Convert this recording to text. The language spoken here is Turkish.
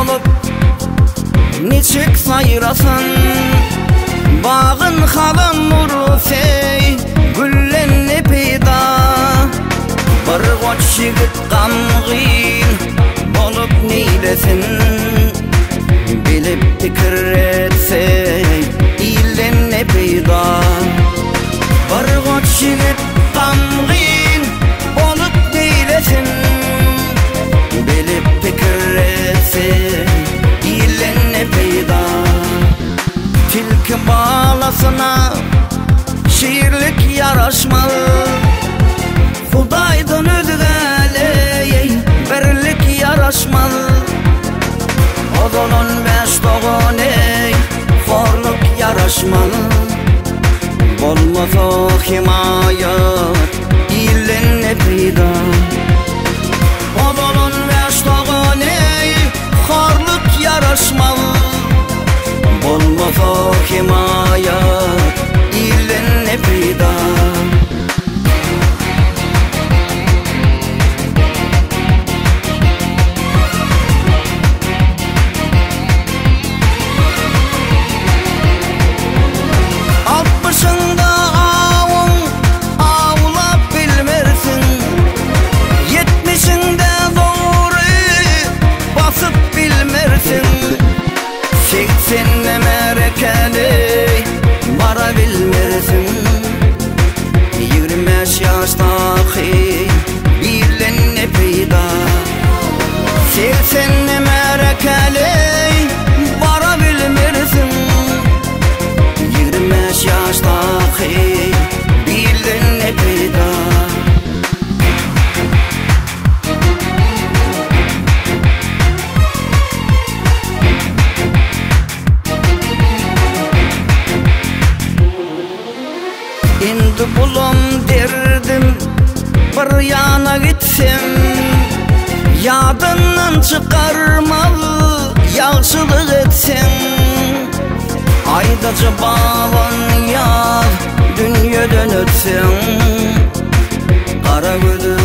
olup niçik sayrasan, bağın halan nuru fey güllenni peyda. Bir koç yigit gamgin bolup neylesin, bilip pikir etsey ilenni peyda. Bir koç yigit gamgin bolup neylesin, bilip pikir etsey ilenni peyda. Tilki balasına şiirlik yaraşmalı, Hudaydan ödügeley birlik yaraşmalı. Odolun 5 doğun ey horluk yaraşmalı. Bolmaz o himayat ilinne peyda. Odolun 5 doğun ey horluk yaraşmalı. Bolmaz o himayat ilinne peyda. Senle merekeli bara bilmersin, 25 yaştaki bilinne peyda. Senle merekeli bara bilmersin, 25 yaştaki bilinne peyda. Endi bulum derdim bir yana gitsem, yadından çıkarmalı yaxşılık etsen. Aydaca bağlan yaz dünyadan ötsen, kara gözü